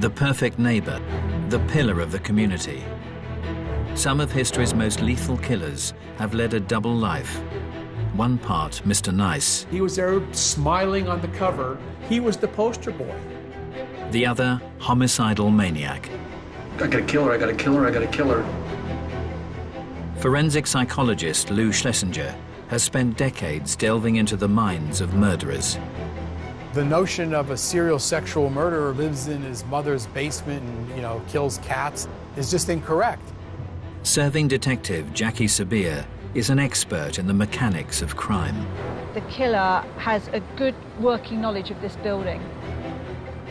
The perfect neighbor, the pillar of the community. Some of history's most lethal killers have led a double life. One part, Mr. Nice. He was there smiling on the cover. He was the poster boy. The other, homicidal maniac. I gotta kill her, I gotta kill her, I gotta kill her. Forensic psychologist Lou Schlesinger has spent decades delving into the minds of murderers. The notion of a serial sexual murderer lives in his mother's basement and, kills cats is just incorrect. Serving detective Jackie Sabir is an expert in the mechanics of crime. The killer has a good working knowledge of this building.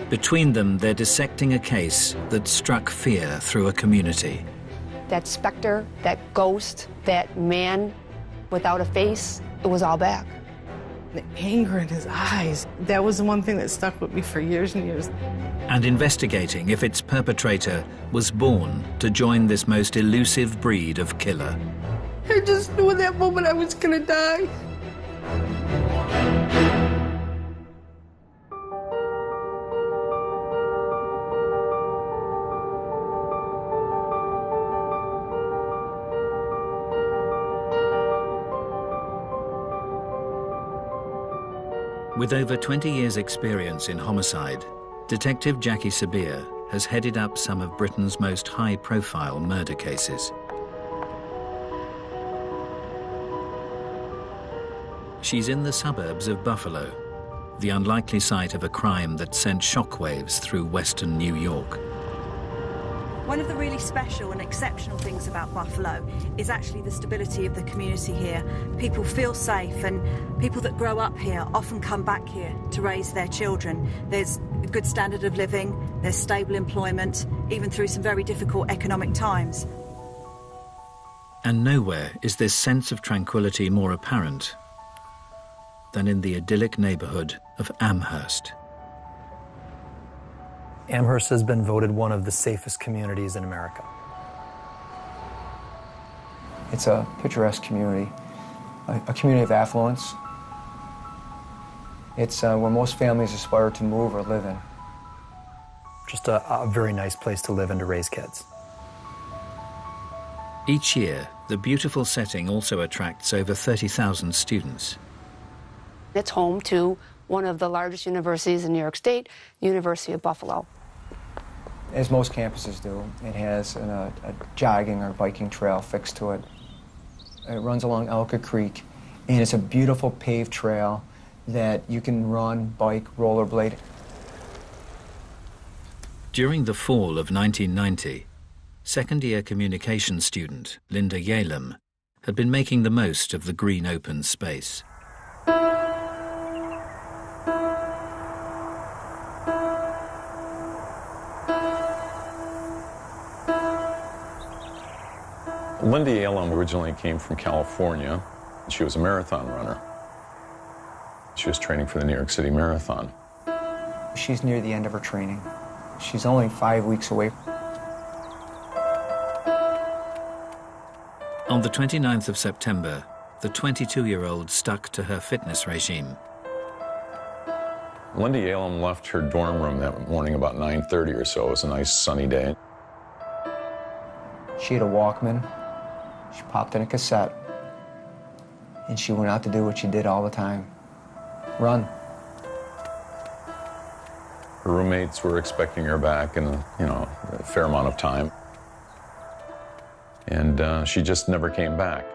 Between them, they're dissecting a case that struck fear through a community. That specter, that ghost, that man without a face, it was all back. The anger in his eyes, that was the one thing that stuck with me for years and years. And investigating if its perpetrator was born to join this most elusive breed of killer. I just knew in that moment I was gonna die. With over 20 years' experience in homicide, Detective Jackie Sabir has headed up some of Britain's most high-profile murder cases. She's in the suburbs of Buffalo, the unlikely site of a crime that sent shockwaves through western New York. One of the really special and exceptional things about Buffalo is actually the stability of the community here. People feel safe, and people that grow up here often come back here to raise their children. There's a good standard of living, there's stable employment, even through some very difficult economic times. And nowhere is this sense of tranquility more apparent than in the idyllic neighborhood of Amherst. Amherst has been voted one of the safest communities in America. It's a picturesque community, a community of affluence. It's where most families aspire to move or live in. Just a very nice place to live and to raise kids. Each year, the beautiful setting also attracts over 30,000 students. It's home to one of the largest universities in New York State, University of Buffalo. As most campuses do, it has a jogging or biking trail fixed to it. It runs along Elka Creek, and it's a beautiful paved trail that you can run, bike, rollerblade. During the fall of 1990, second-year communications student Linda Yalem had been making the most of the green open space. Linda Yalem originally came from California. She was a marathon runner. She was training for the New York City Marathon. She's near the end of her training. She's only 5 weeks away. On the 29th of September, the 22-year-old stuck to her fitness regime. Linda Yalem left her dorm room that morning about 9:30 or so. It was a nice sunny day. She had a Walkman. She popped in a cassette, and she went out to do what she did all the time, run. Her roommates were expecting her back in a fair amount of time, and she just never came back.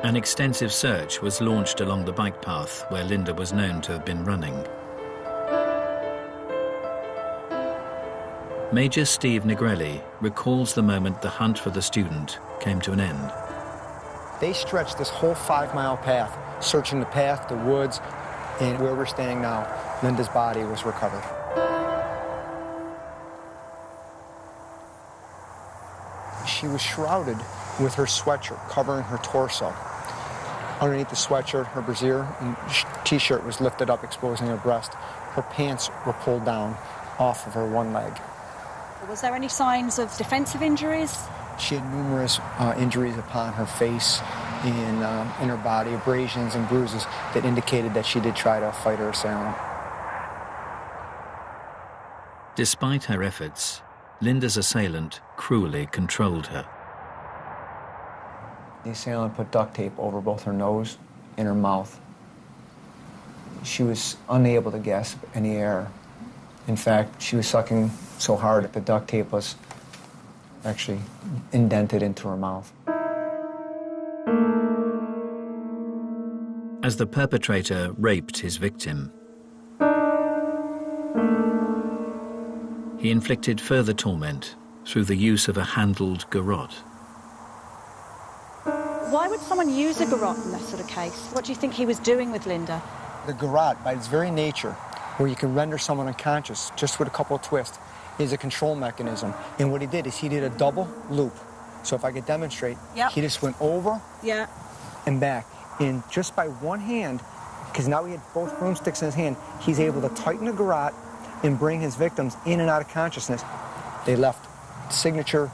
An extensive search was launched along the bike path where Linda was known to have been running. Major Steve Negrelli recalls the moment the hunt for the student came to an end. They stretched this whole 5-mile path, searching the path, the woods, and where we're standing now, Linda's body was recovered. She was shrouded with her sweatshirt covering her torso. Underneath the sweatshirt, her brassiere and t-shirt was lifted up, exposing her breast. Her pants were pulled down off of her one leg. Was there any signs of defensive injuries? She had numerous injuries upon her face in her body, abrasions and bruises that indicated that she did try to fight her assailant. Despite her efforts, Linda's assailant cruelly controlled her. The assailant put duct tape over both her nose and her mouth. She was unable to gasp any air. In fact, she was sucking so hard that the duct tape was actually indented into her mouth. As the perpetrator raped his victim, he inflicted further torment through the use of a handled garrote. Why would someone use a garrote in that sort of case? What do you think he was doing with Linda? The garrote, by its very nature, where you can render someone unconscious just with a couple of twists, is a control mechanism. And what he did is he did a double loop. So if I could demonstrate, he just went over and back. And just by one hand, because now he had both broomsticks in his hand, he's able to tighten the garrote and bring his victims in and out of consciousness. They left signature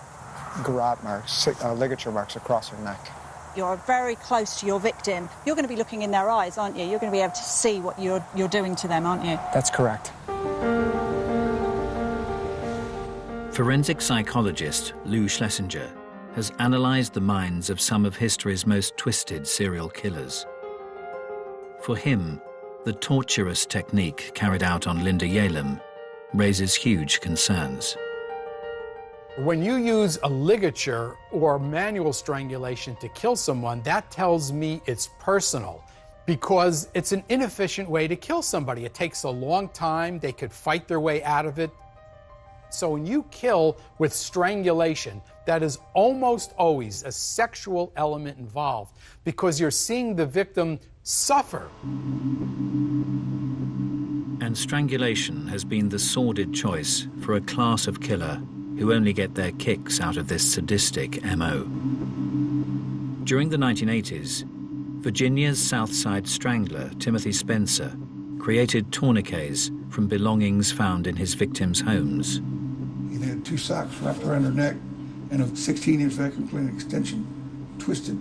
garrote marks, ligature marks across her neck. You're very close to your victim. You're going to be looking in their eyes, aren't you? You're going to be able to see what you're doing to them, aren't you? That's correct. Forensic psychologist Lou Schlesinger has analysed the minds of some of history's most twisted serial killers. For him, the torturous technique carried out on Linda Yalem raises huge concerns. When you use a ligature or manual strangulation to kill someone, that tells me it's personal, because it's an inefficient way to kill somebody. It takes a long time. They could fight their way out of it. So when you kill with strangulation, that is almost always a sexual element involved, because you're seeing the victim suffer. And strangulation has been the sordid choice for a class of killer who only get their kicks out of this sadistic MO. During the 1980s, Virginia's South Side strangler, Timothy Spencer, created tourniquets from belongings found in his victims' homes. He had 2 socks wrapped around her neck and a 16-inch vacuum cleaner extension twisted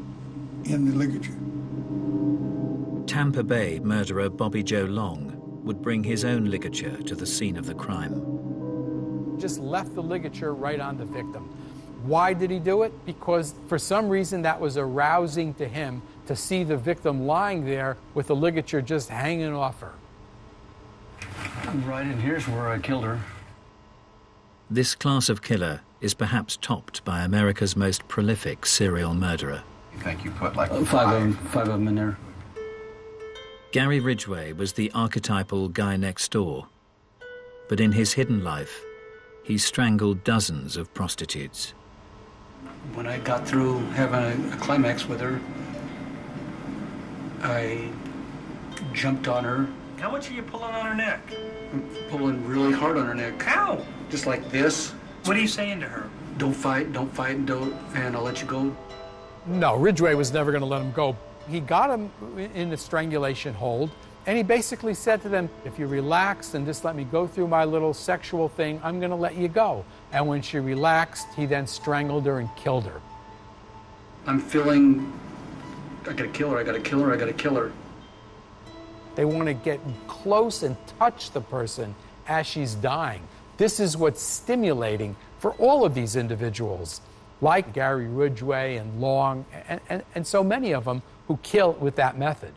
in the ligature. Tampa Bay murderer Bobby Joe Long would bring his own ligature to the scene of the crime. Just left the ligature right on the victim. Why did he do it? Because for some reason that was arousing to him to see the victim lying there with the ligature just hanging off her. Right in here's where I killed her. This class of killer is perhaps topped by America's most prolific serial murderer. You think you put like five of them in there? Gary Ridgway was the archetypal guy next door, but in his hidden life, he strangled dozens of prostitutes. When I got through having a climax with her, I jumped on her. How much are you pulling on her neck? I'm pulling really hard on her neck. How? Just like this. What are you saying to her? Don't fight, and I'll let you go. No, Ridgway was never going to let him go. He got him in the strangulation hold, and he basically said to them, if you relax and just let me go through my little sexual thing, I'm going to let you go. And when she relaxed, he then strangled her and killed her. I'm feeling, I gotta kill her, I gotta kill her, I gotta kill her. They want to get close and touch the person as she's dying. This is what's stimulating for all of these individuals, like Gary Ridgway and Long, and so many of them who kill with that method.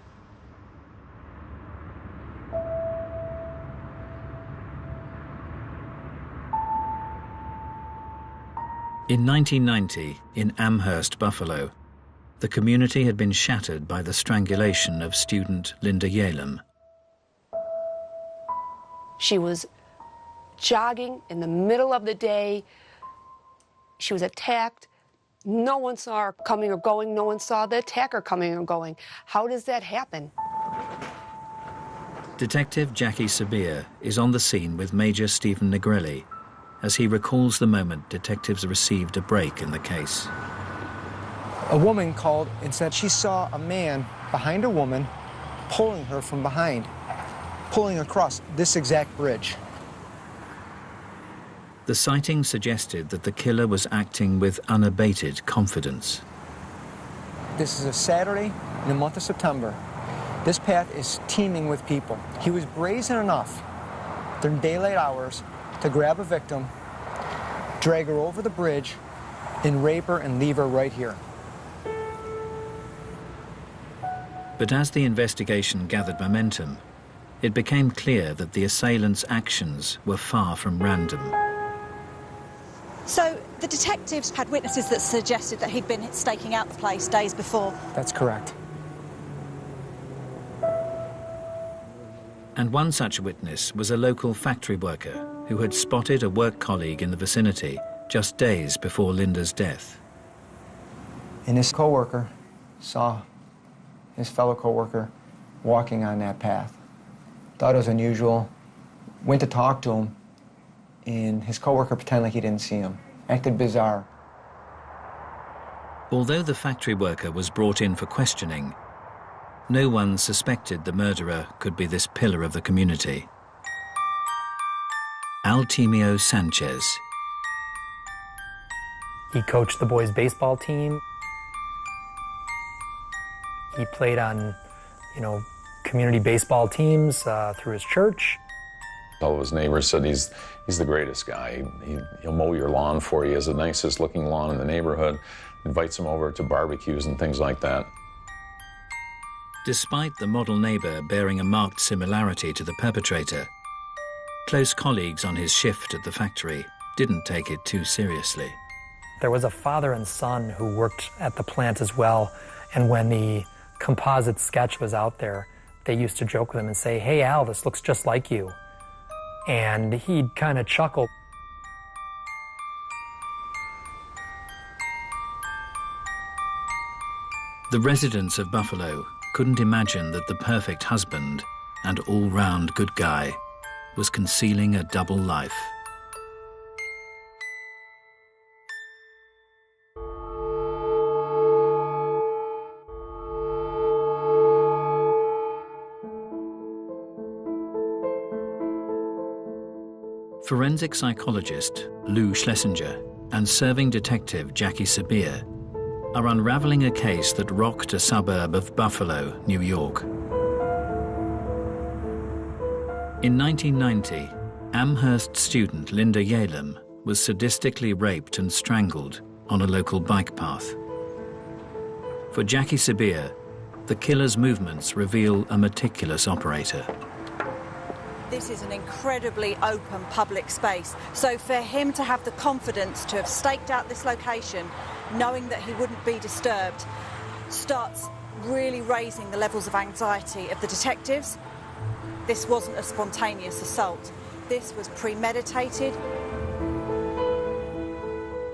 In 1990, in Amherst, Buffalo, the community had been shattered by the strangulation of student Linda Yalem. She was jogging in the middle of the day. She was attacked. No one saw her coming or going. No one saw the attacker coming or going. How does that happen? Detective Jackie Sabir is on the scene with Major Stephen Negrelli as he recalls the moment detectives received a break in the case. A woman called and said she saw a man behind a woman pulling her from behind, pulling across this exact bridge. The sighting suggested that the killer was acting with unabated confidence. This is a Saturday in the month of September. This path is teeming with people. He was brazen enough during daylight hours to grab a victim, drag her over the bridge, and rape her and leave her right here. But as the investigation gathered momentum, it became clear that the assailant's actions were far from random. So the detectives had witnesses that suggested that he'd been staking out the place days before. That's correct. And one such witness was a local factory worker who had spotted a work colleague in the vicinity just days before Linda's death. And his co-worker saw his fellow co-worker walking on that path. Thought it was unusual, went to talk to him, and his co-worker pretended like he didn't see him. Acted bizarre. Although the factory worker was brought in for questioning, no one suspected the murderer could be this pillar of the community. Altemio Sanchez. He coached the boys' baseball team. He played on, community baseball teams through his church. All of his neighbors said he's the greatest guy. He'll mow your lawn for you. He has the nicest looking lawn in the neighborhood. Invites him over to barbecues and things like that. Despite the model neighbor bearing a marked similarity to the perpetrator, close colleagues on his shift at the factory didn't take it too seriously. There was a father and son who worked at the plant as well, and when the composite sketch was out there, they used to joke with him and say, "Hey Al, this looks just like you." And he'd kind of chuckle. The residents of Buffalo couldn't imagine that the perfect husband and all-round good guy was concealing a double life. Forensic psychologist Lou Schlesinger and serving detective Jackie Sabir are unraveling a case that rocked a suburb of Buffalo, New York. In 1990, Amherst student Linda Yalem was sadistically raped and strangled on a local bike path. For Jackie Sabir, the killer's movements reveal a meticulous operator. This is an incredibly open public space, so for him to have the confidence to have staked out this location, knowing that he wouldn't be disturbed, starts really raising the levels of anxiety of the detectives. This wasn't a spontaneous assault. This was premeditated.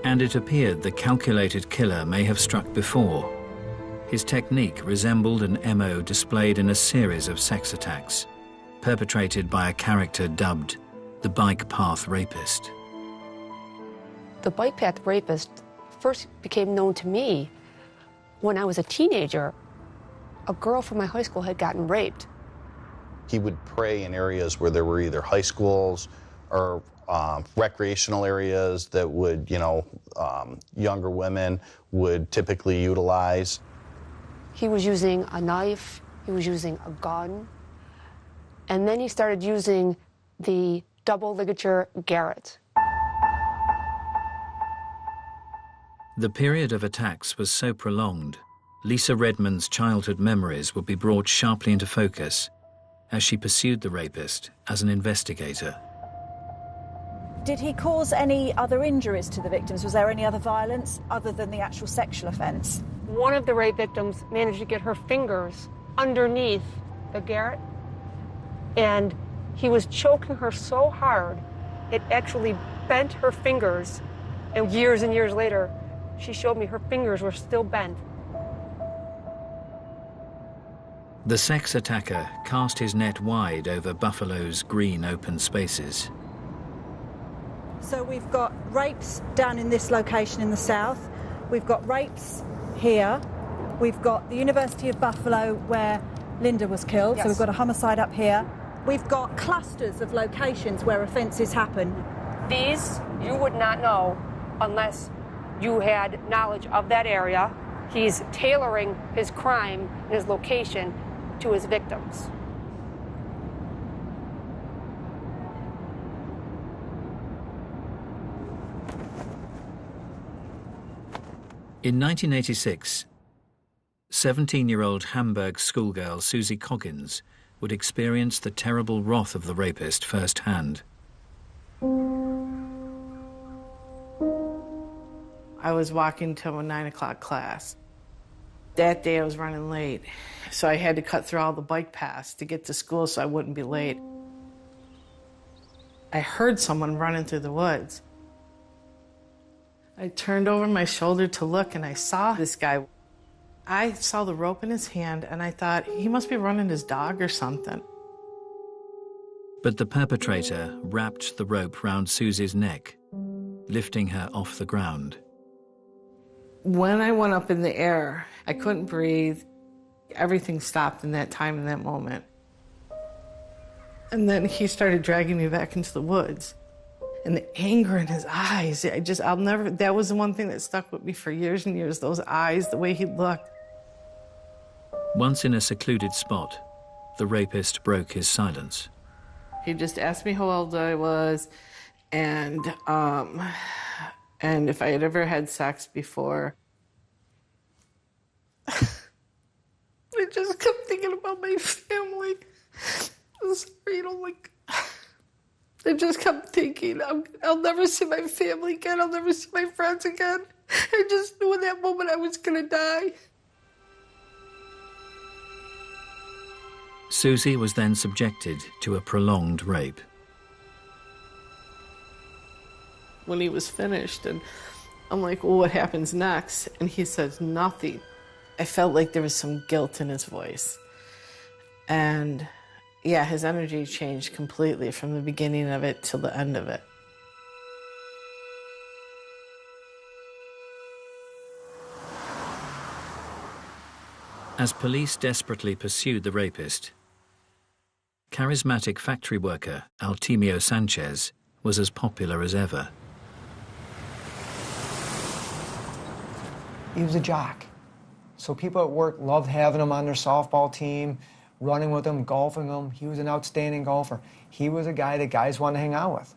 And it appeared the calculated killer may have struck before. His technique resembled an MO displayed in a series of sex attacks, perpetrated by a character dubbed the Bike Path Rapist. The Bike Path Rapist first became known to me when I was a teenager. A girl from my high school had gotten raped. He would prey in areas where there were either high schools or recreational areas that would, younger women would typically utilize. He was using a knife, he was using a gun, and then he started using the double ligature garrote. The period of attacks was so prolonged, Lisa Redmond's childhood memories would be brought sharply into focus as she pursued the rapist as an investigator. Did he cause any other injuries to the victims? Was there any other violence other than the actual sexual offence? One of the rape victims managed to get her fingers underneath the garrote, and he was choking her so hard it actually bent her fingers, and years later she showed me her fingers were still bent. The sex attacker cast his net wide over Buffalo's green open spaces. So we've got rapes down in this location in the south, we've got rapes here, we've got the University of Buffalo where Linda was killed, yes. So we've got a homicide up here. We've got clusters of locations where offences happen. These you would not know unless you had knowledge of that area. He's tailoring his crime and his location to his victims. In 1986, 17-year-old Hamburg schoolgirl Susie Coggins would experience the terrible wrath of the rapist firsthand. I was walking to a 9 o'clock class. That day I was running late, so I had to cut through all the bike paths to get to school so I wouldn't be late. I heard someone running through the woods. I turned over my shoulder to look, and I saw this guy. I saw the rope in his hand, and I thought, he must be running his dog or something. But the perpetrator wrapped the rope round Susie's neck, lifting her off the ground. When I went up in the air, I couldn't breathe. Everything stopped in that time, in that moment. And then he started dragging me back into the woods. And the anger in his eyes, I'll never, that was the one thing that stuck with me for years and years, those eyes, the way he looked. Once in a secluded spot, the rapist broke his silence. He just asked me how old I was and if I had ever had sex before. I just kept thinking about my family. I'm sorry, I just kept thinking, I'll never see my family again. I'll never see my friends again. I just knew in that moment I was going to die. Susie was then subjected to a prolonged rape. When he was finished, and I'm like, well, what happens next? And he says, nothing. I felt like there was some guilt in his voice. And yeah, his energy changed completely from the beginning of it till the end of it. As police desperately pursued the rapist, charismatic factory worker Altemio Sanchez was as popular as ever. He was a jock. So people at work loved having him on their softball team, running with him, golfing him. He was an outstanding golfer. He was a guy that guys wanted to hang out with.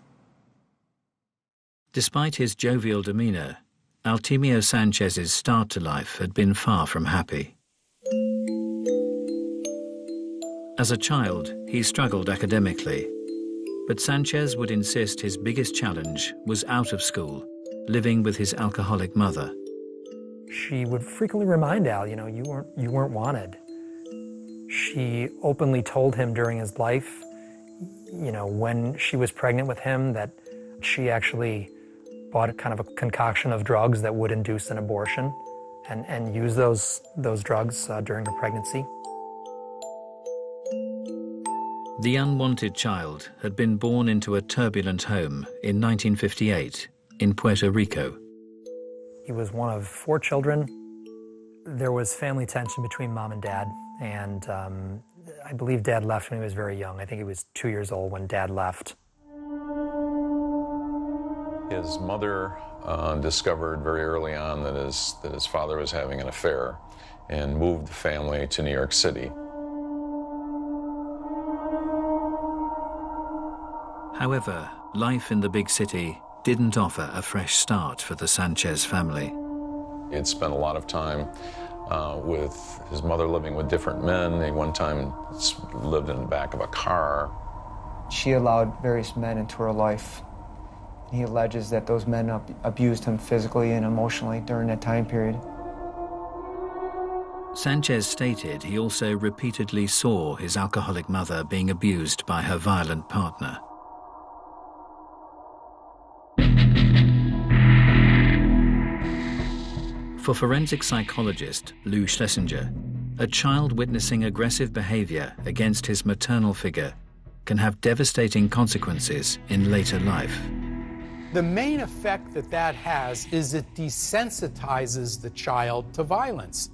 Despite his jovial demeanor, Altemio Sanchez's start to life had been far from happy. As a child, he struggled academically, but Sanchez would insist his biggest challenge was out of school, living with his alcoholic mother. She would frequently remind Al, you know, you weren't wanted. She openly told him during his life, you know, when she was pregnant with him, that she actually bought a kind of a concoction of drugs that would induce an abortion and use those drugs during her pregnancy. The unwanted child had been born into a turbulent home in 1958 in Puerto Rico. He was one of 4 children. There was family tension between mom and dad, and I believe dad left when he was very young. I think he was 2 years old when dad left. His mother discovered very early on that his father was having an affair and moved the family to New York City. However, life in the big city didn't offer a fresh start for the Sanchez family. He had spent a lot of time with his mother living with different men. He one time lived in the back of a car. She allowed various men into her life. He alleges that those men abused him physically and emotionally during that time period. Sanchez stated he also repeatedly saw his alcoholic mother being abused by her violent partner. For forensic psychologist Lou Schlesinger, a child witnessing aggressive behavior against his maternal figure can have devastating consequences in later life. The main effect that has is it desensitizes the child to violence.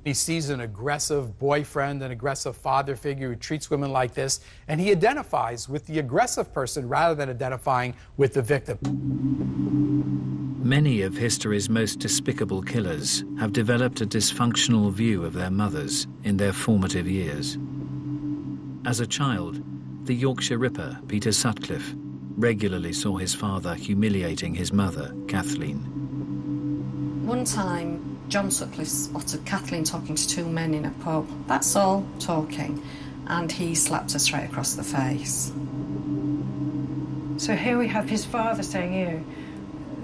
He sees an aggressive boyfriend, an aggressive father figure who treats women like this, and he identifies with the aggressive person rather than identifying with the victim. Many of history's most despicable killers have developed a dysfunctional view of their mothers in their formative years. As a child, the Yorkshire Ripper, Peter Sutcliffe, regularly saw his father humiliating his mother, Kathleen. One time, John Sutcliffe spotted Kathleen talking to two men in a pub. That's all, talking. And he slapped her straight across the face. So here we have his father saying, you know,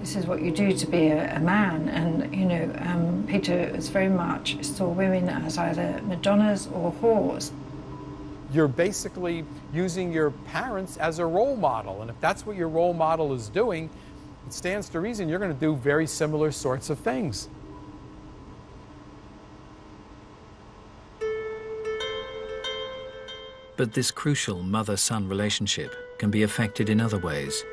this is what you do to be a man. And, you know, Peter is very much saw women as either Madonnas or whores. You're basically using your parents as a role model. And if that's what your role model is doing, it stands to reason you're going to do very similar sorts of things. But this crucial mother-son relationship can be affected in other ways.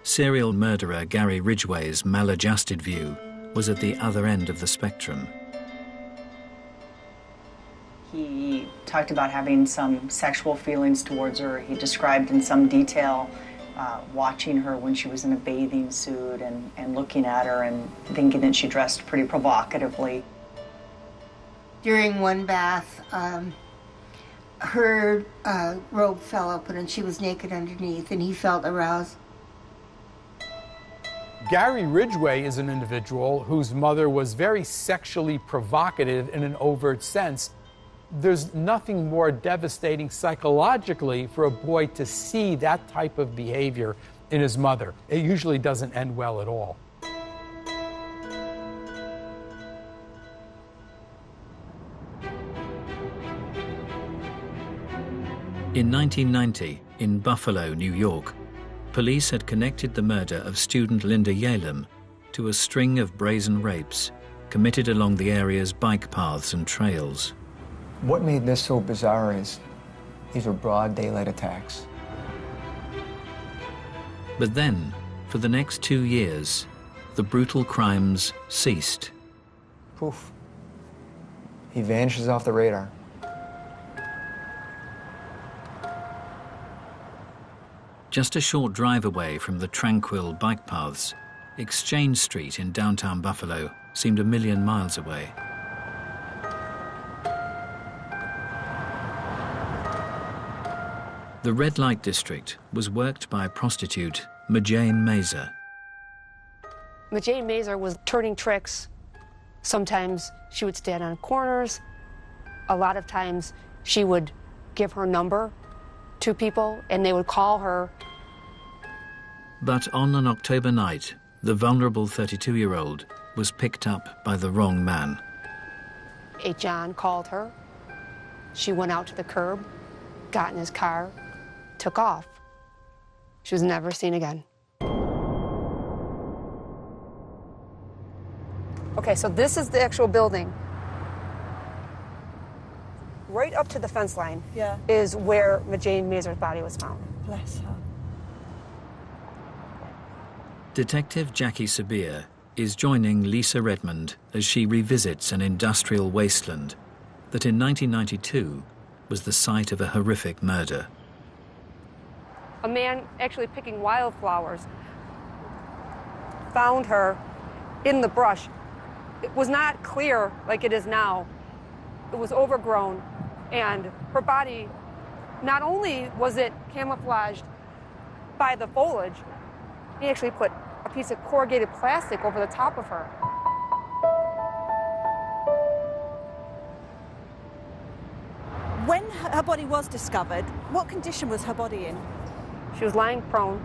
Serial murderer Gary Ridgway's maladjusted view was at the other end of the spectrum. He talked about having some sexual feelings towards her. He described in some detail watching her when she was in a bathing suit and looking at her and thinking that she dressed pretty provocatively. During one bath, her robe fell open and she was naked underneath, and he felt aroused. Gary Ridgway is an individual whose mother was very sexually provocative in an overt sense. There's nothing more devastating psychologically for a boy to see that type of behavior in his mother. It usually doesn't end well at all. In 1990, in Buffalo, New York, police had connected the murder of student Linda Yalem to a string of brazen rapes committed along the area's bike paths and trails. What made this so bizarre is these were broad daylight attacks. But then, for the next 2 years, the brutal crimes ceased. Poof. He vanishes off the radar. Just a short drive away from the tranquil bike paths, Exchange Street in downtown Buffalo seemed a million miles away. The red light district was worked by prostitute Majane Mazer. Majane Mazer was turning tricks. Sometimes she would stand on corners. A lot of times she would give her number to people and they would call her. But on an October night, the vulnerable 32-year-old was picked up by the wrong man. A John called her. She went out to the curb, got in his car, took off. She was never seen again. Okay, so this is the actual building. Right up to the fence line is where Majane Mazer's body was found. Bless her. Detective Jackie Sabir is joining Lisa Redmond as she revisits an industrial wasteland that in 1992 was the site of a horrific murder. A man actually picking wildflowers found her in the brush. It was not clear like it is now. It was overgrown, and her body, not only was it camouflaged by the foliage, he actually put a piece of corrugated plastic over the top of her. When her body was discovered, what condition was her body in? She was lying prone.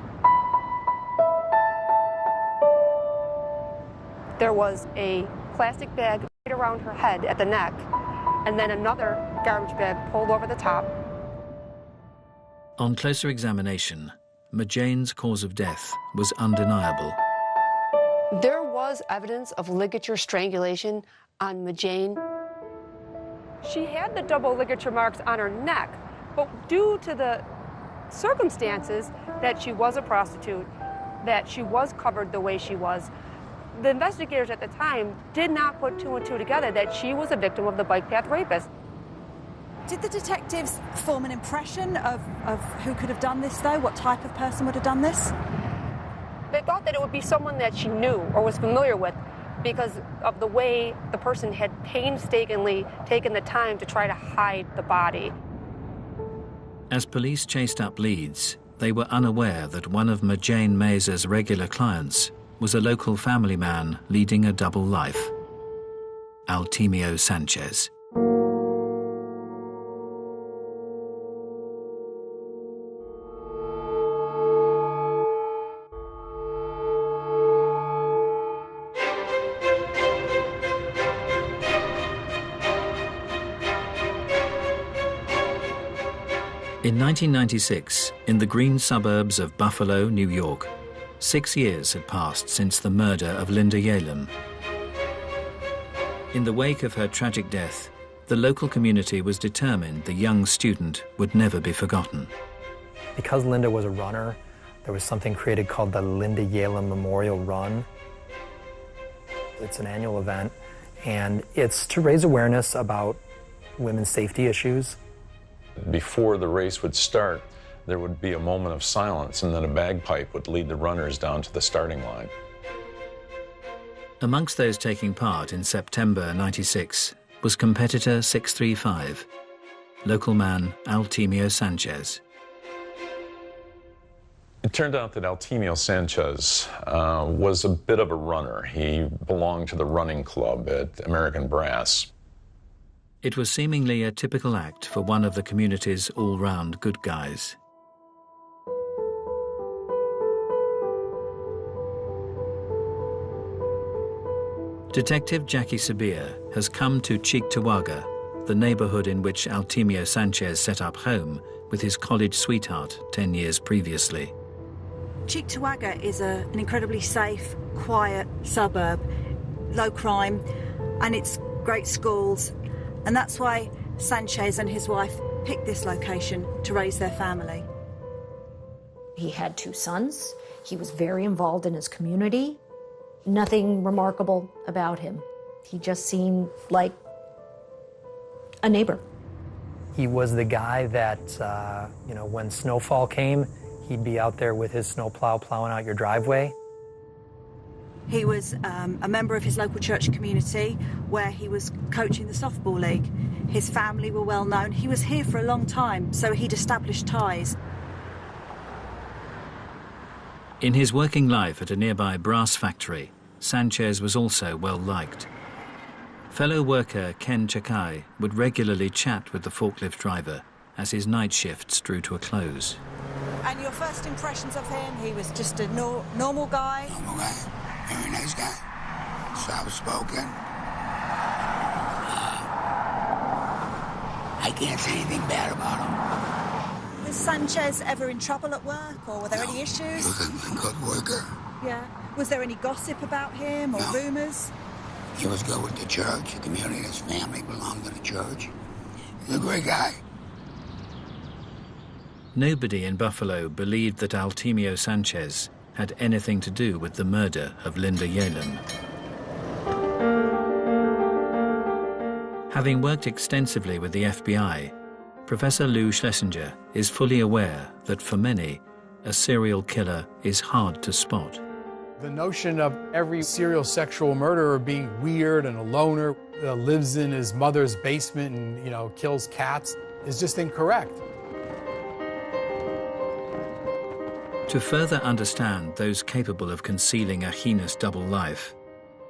There was a plastic bag right around her head at the neck, and then another garbage bag pulled over the top. On closer examination, Majane's cause of death was undeniable. There was evidence of ligature strangulation on Majane. She had the double ligature marks on her neck, but due to the circumstances that she was a prostitute, that she was covered the way she was, the investigators at the time did not put two and two together that she was a victim of the bike path rapist. Did the detectives form an impression of who could have done this, though? What type of person would have done this? They thought that it would be someone that she knew or was familiar with because of the way the person had painstakingly taken the time to try to hide the body. As police chased up leads, they were unaware that one of Majane Meza's regular clients was a local family man leading a double life, Altemio Sanchez. In 1996, in the green suburbs of Buffalo, New York, 6 years had passed since the murder of Linda Yalem. In the wake of her tragic death, the local community was determined the young student would never be forgotten. Because Linda was a runner, there was something created called the Linda Yalem Memorial Run. It's an annual event, and it's to raise awareness about women's safety issues. Before the race would start, there would be a moment of silence, and then a bagpipe would lead the runners down to the starting line. Amongst those taking part in September '96 was competitor 635, local man Altemio Sanchez. It turned out that Altemio Sanchez was a bit of a runner. He belonged to the running club at American Brass. It was seemingly a typical act for one of the community's all-round good guys. Detective Jackie Sabir has come to Cheektowaga, the neighborhood in which Altemio Sanchez set up home with his college sweetheart 10 years previously. Cheektowaga is an incredibly safe, quiet suburb, low crime, and it's great schools. And that's why Sanchez and his wife picked this location to raise their family. He had 2 sons. He was very involved in his community. Nothing remarkable about him. He just seemed like a neighbor. He was the guy that, when snowfall came, he'd be out there with his snowplow plowing out your driveway. He was a member of his local church community where he was coaching the softball league. His family were well known. He was here for a long time, so he'd established ties. In his working life at a nearby brass factory, Sanchez was also well liked. Fellow worker Ken Chakai would regularly chat with the forklift driver as his night shifts drew to a close. And your first impressions of him? He was just a normal guy? Normal guy. Very nice guy. Soft-spoken. I can't say anything bad about him. Was Sanchez ever in trouble at work, or were there any issues? He was a good worker. Yeah. Was there any gossip about him, or rumours? He was good with the church. The community, his family belonged to the church. He's a great guy. Nobody in Buffalo believed that Altemio Sanchez had anything to do with the murder of Linda Yalem. Having worked extensively with the FBI, Professor Lou Schlesinger is fully aware that for many, a serial killer is hard to spot. The notion of every serial sexual murderer being weird and a loner, lives in his mother's basement and, kills cats is just incorrect. To further understand those capable of concealing a heinous double life,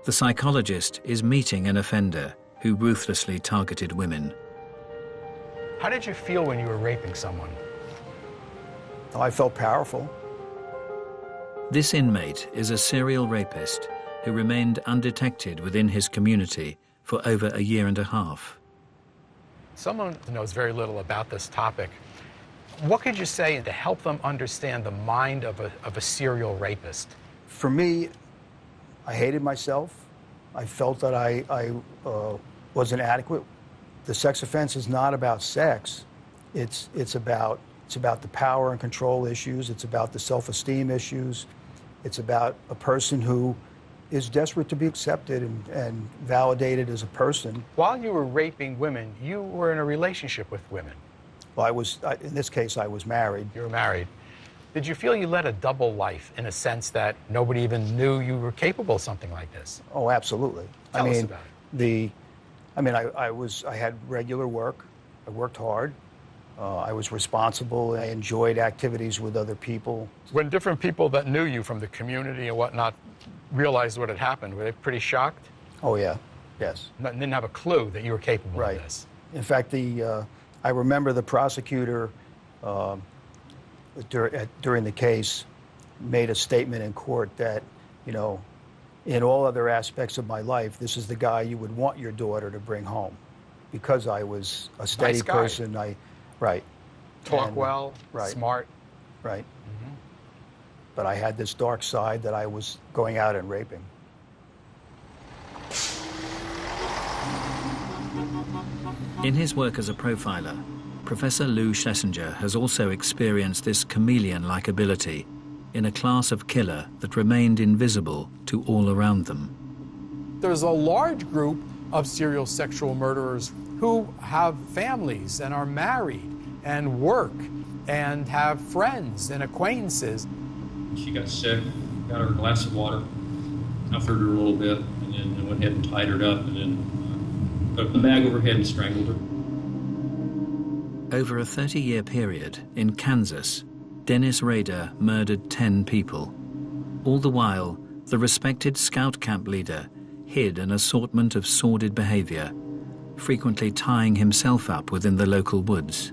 the psychologist is meeting an offender who ruthlessly targeted women. How did you feel when you were raping someone? Oh, I felt powerful. This inmate is a serial rapist who remained undetected within his community for over a year and a half. Someone knows very little about this topic. What could you say to help them understand the mind of a serial rapist? For me, I hated myself. I felt that I was inadequate. The sex offense is not about sex. It's about the power and control issues. It's about the self-esteem issues. It's about a person who is desperate to be accepted and validated as a person. While you were raping women, you were in a relationship with women. Well, in this case, I was married. You were married. Did you feel you led a double life in a sense that nobody even knew you were capable of something like this? Oh, absolutely. Tell us about it. I had regular work. I worked hard. I was responsible. I enjoyed activities with other people. When different people that knew you from the community and whatnot realized what had happened, were they pretty shocked? Oh, yeah. Yes. Didn't have a clue that you were capable of this. In fact, I remember the prosecutor during the case made a statement in court that, you know, in all other aspects of my life, this is the guy you would want your daughter to bring home, because I was a steady person. Right. Talk well, smart. Right. But I had this dark side that I was going out and raping. In his work as a profiler, Professor Lou Schlesinger has also experienced this chameleon-like ability in a class of killer that remained invisible to all around them. There's a large group of serial sexual murderers who have families and are married and work and have friends and acquaintances. She got sick, got her a glass of water, comforted her a little bit, and then went ahead and tied her up, and then put the bag over her head and strangled her. Over a 30-year period in Kansas, Dennis Rader murdered 10 people. All the while, the respected scout camp leader hid an assortment of sordid behavior, frequently tying himself up within the local woods.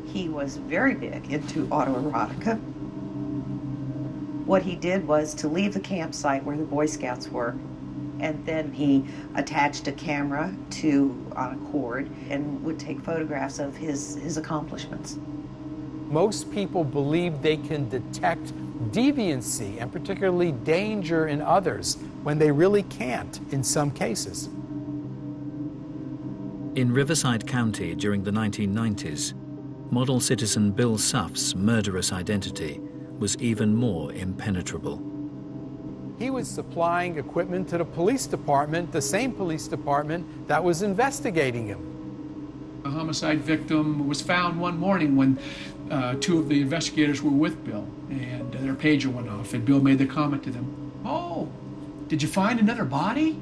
He was very big into autoerotica. What he did was to leave the campsite where the Boy Scouts were, and then he attached a camera on a cord and would take photographs of his accomplishments. Most people believe they can detect deviancy and particularly danger in others when they really can't in some cases. In Riverside County during the 1990s, model citizen Bill Suff's murderous identity was even more impenetrable. He was supplying equipment to the police department, the same police department that was investigating him. A homicide victim was found one morning when two of the investigators were with Bill, and their pager went off, and Bill made the comment to them, "Oh, did you find another body?"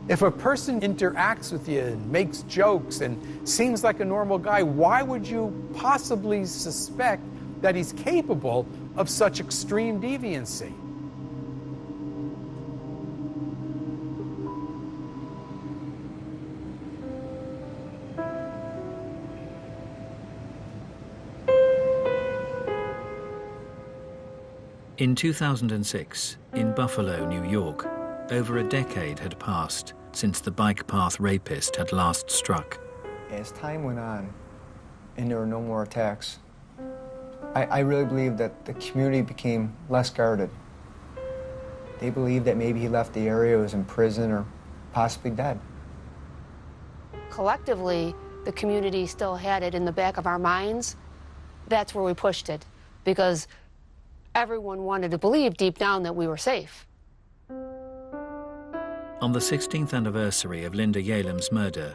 If a person interacts with you and makes jokes and seems like a normal guy, why would you possibly suspect that he's capable of such extreme deviancy? In 2006, in Buffalo, New York, over a decade had passed since the bike path rapist had last struck. As time went on and there were no more attacks, I really believe that the community became less guarded. They believed that maybe he left the area, was in prison, or possibly dead. Collectively, the community still had it in the back of our minds. That's where we pushed it, because everyone wanted to believe deep down that we were safe. On the 16th anniversary of Linda Yalem's murder,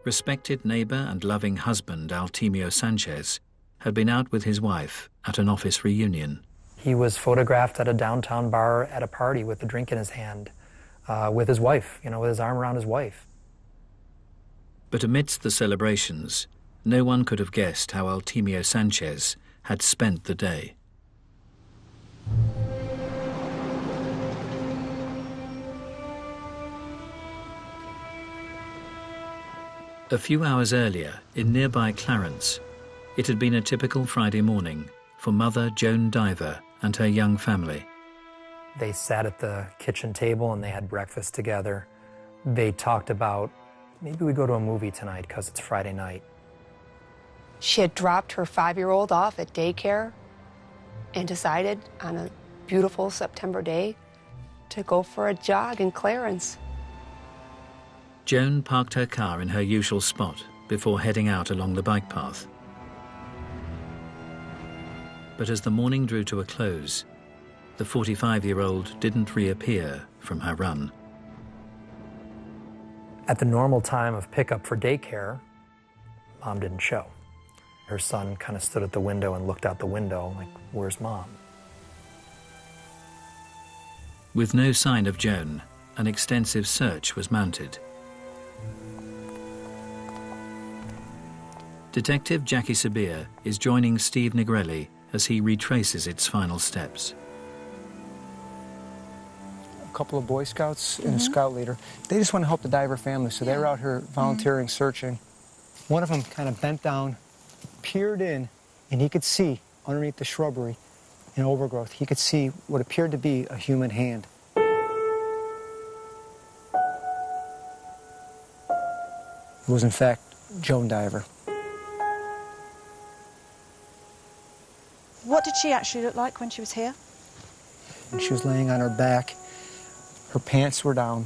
respected neighbor and loving husband Altemio Sanchez had been out with his wife at an office reunion. He was photographed at a downtown bar at a party with a drink in his hand, with his wife, with his arm around his wife. But amidst the celebrations, no one could have guessed how Altemio Sanchez had spent the day. A few hours earlier, in nearby Clarence, it had been a typical Friday morning for mother Joan Diver and her young family. They sat at the kitchen table and they had breakfast together. They talked about, maybe we go to a movie tonight because it's Friday night. She had dropped her 5-year-old off at daycare and decided on a beautiful September day to go for a jog in Clarence. Joan parked her car in her usual spot before heading out along the bike path. But as the morning drew to a close, the 45-year-old didn't reappear from her run. At the normal time of pickup for daycare, Mom didn't show. Her son kind of stood at the window and looked out the window like, where's Mom? With no sign of Joan, an extensive search was mounted. Detective Jackie Sabir is joining Steve Negrelli as he retraces its final steps. A couple of Boy Scouts and a scout leader. They just want to help the diver family, so they were out here volunteering, searching. One of them kind of bent down, peered in, and he could see underneath the shrubbery and overgrowth, he could see what appeared to be a human hand. It was in fact Joan Diver. What did she actually look like when she was here? And she was laying on her back. Her pants were down.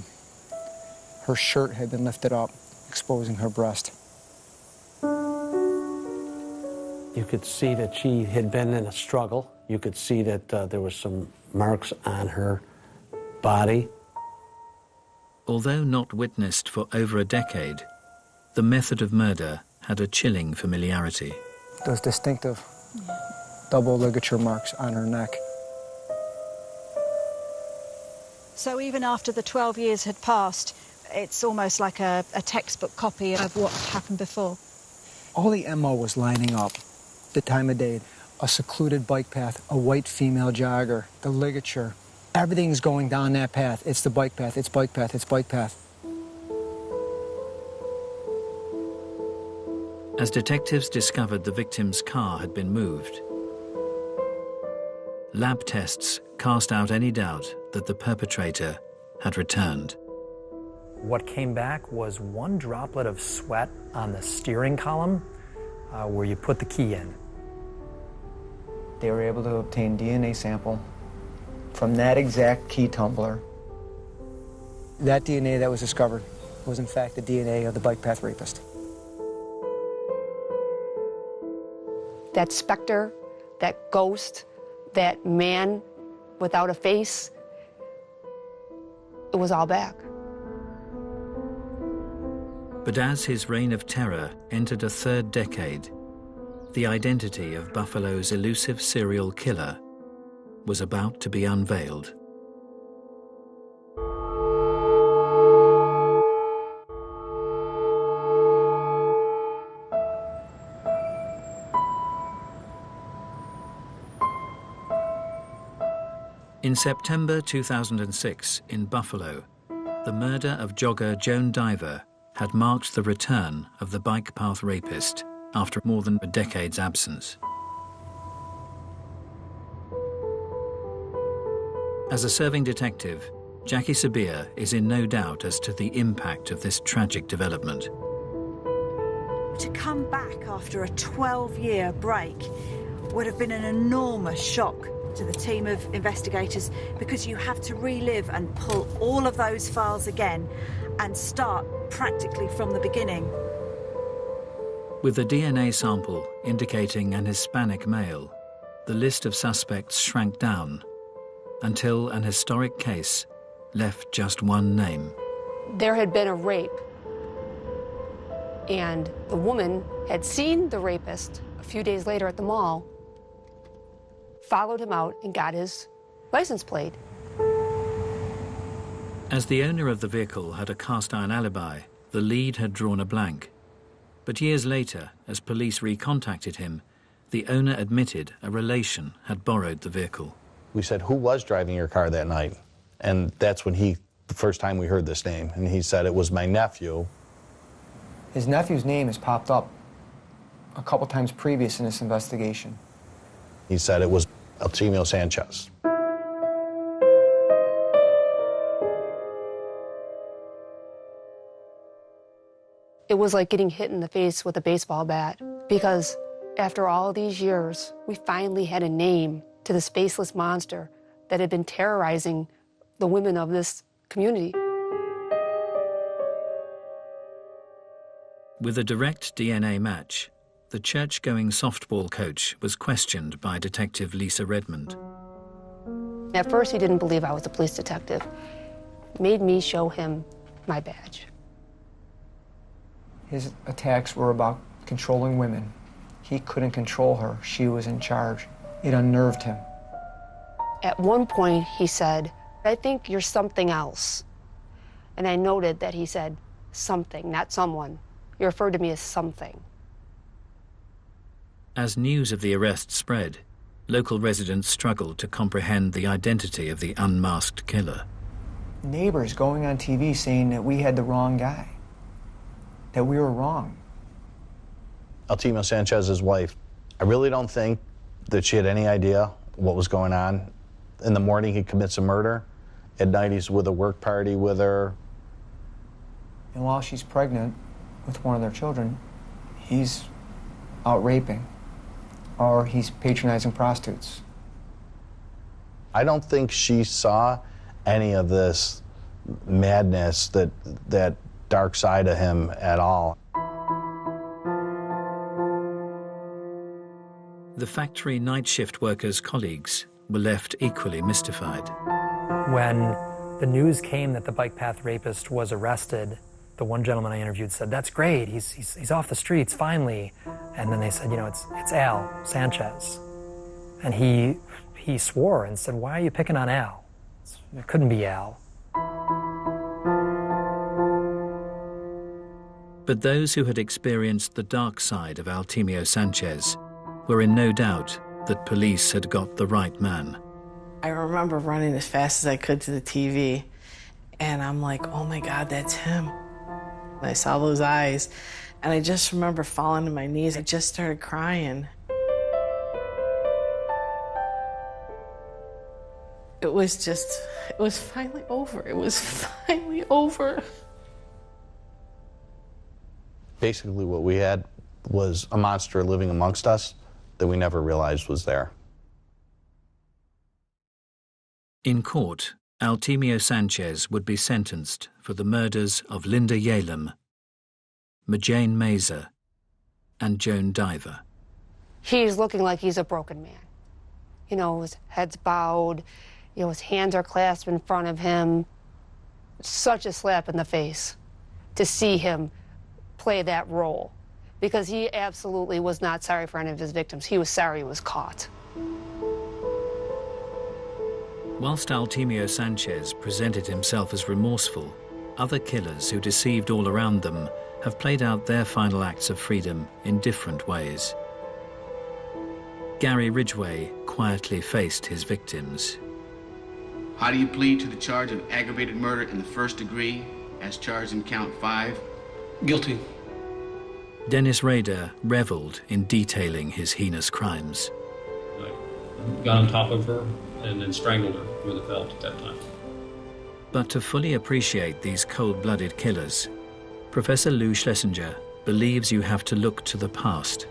Her shirt had been lifted up, exposing her breast. You could see that she had been in a struggle. You could see that there were some marks on her body. Although not witnessed for over a decade, the method of murder had a chilling familiarity. Those distinctive double ligature marks on her neck. So even after the 12 years had passed, it's almost like a textbook copy of what happened before. All the MO was lining up. The time of day, a secluded bike path, a white female jogger, the ligature. Everything's going down that path. It's the bike path, it's bike path, it's bike path. As detectives discovered the victim's car had been moved, lab tests cast out any doubt that the perpetrator had returned. What came back was one droplet of sweat on the steering column where you put the key in. They were able to obtain DNA sample from that exact key tumbler. That DNA that was discovered was in fact the DNA of the bike path rapist. That specter, that ghost, that man without a face, it was all back. But as his reign of terror entered a third decade, the identity of Buffalo's elusive serial killer was about to be unveiled. In September 2006 in Buffalo, the murder of jogger Joan Diver had marked the return of the bike path rapist after more than a decade's absence. As a serving detective, Jackie Sabir is in no doubt as to the impact of this tragic development. To come back after a 12-year break would have been an enormous shock to the team of investigators, because you have to relive and pull all of those files again and start practically from the beginning. With the DNA sample indicating an Hispanic male, the list of suspects shrank down until an historic case left just one name. There had been a rape, and the woman had seen the rapist a few days later at the mall, followed him out and got his license plate. As the owner of the vehicle had a cast-iron alibi, the lead had drawn a blank. But years later, as police recontacted him, the owner admitted a relation had borrowed the vehicle. We said, who was driving your car that night? And that's when the first time we heard this name, and he said it was my nephew. His nephew's name has popped up a couple times previous in this investigation. He said it was Altemio Sanchez. It was like getting hit in the face with a baseball bat, because after all of these years, we finally had a name to the faceless monster that had been terrorizing the women of this community. With a direct DNA match, the church-going softball coach was questioned by Detective Lisa Redmond. At first, he didn't believe I was a police detective. It made me show him my badge. His attacks were about controlling women He couldn't control her. She was in charge. It unnerved him. At one point, he said, "I think you're something else." And I noted that he said something, not someone. He referred to me as something. As news of the arrest spread, local residents struggled to comprehend the identity of the unmasked killer. Neighbors going on TV saying that we had the wrong guy, that we were wrong. Altemio Sanchez's wife, I really don't think that she had any idea what was going on. In the morning, he commits a murder. At night, he's with a work party with her. And while she's pregnant with one of their children, he's out raping, or he's patronizing prostitutes. I don't think she saw any of this madness, that dark side of him at all. The factory night shift workers' colleagues were left equally mystified. When the news came that the bike path rapist was arrested, the one gentleman I interviewed said, "That's great, he's off the streets, finally." And then they said, "You know, it's Al Sanchez." And he swore and said, "Why are you picking on Al? It couldn't be Al." But those who had experienced the dark side of Altemio Sanchez were in no doubt that police had got the right man. I remember running as fast as I could to the TV, and I'm like, oh my God, that's him. And I saw those eyes, and I just remember falling to my knees. I just started crying. It was finally over. It was finally over. Basically, what we had was a monster living amongst us that we never realized was there. In court, Altemio Sanchez would be sentenced for the murders of Linda Yalem, Majane Mazer, and Joan Diver. He's looking like he's a broken man. You know, his head's bowed, you know, his hands are clasped in front of him. Such a slap in the face to see him play that role, because he absolutely was not sorry for any of his victims. He was sorry he was caught. Whilst Altemio Sanchez presented himself as remorseful, other killers who deceived all around them have played out their final acts of freedom in different ways. Gary Ridgway quietly faced his victims. How do you plead to the charge of aggravated murder in the first degree, as charged in count 5? Guilty. Dennis Rader reveled in detailing his heinous crimes. I got on top of her and then strangled her with a belt at that time. But to fully appreciate these cold-blooded killers, Professor Lou Schlesinger believes you have to look to the past.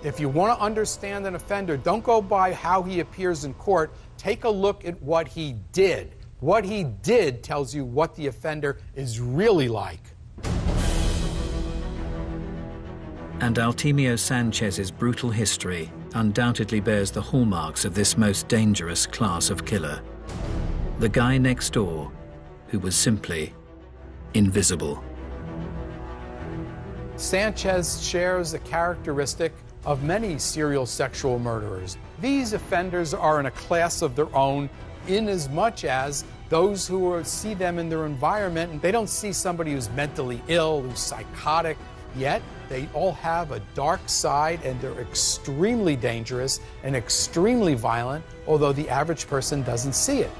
If you want to understand an offender, don't go by how he appears in court. Take a look at what he did. What he did tells you what the offender is really like. And Altemio Sanchez's brutal history undoubtedly bears the hallmarks of this most dangerous class of killer. The guy next door who was simply invisible. Sanchez shares a characteristic of many serial sexual murderers. These offenders are in a class of their own, inasmuch as those who see them in their environment, and they don't see somebody who's mentally ill, who's psychotic, yet they all have a dark side, and they're extremely dangerous and extremely violent, although the average person doesn't see it.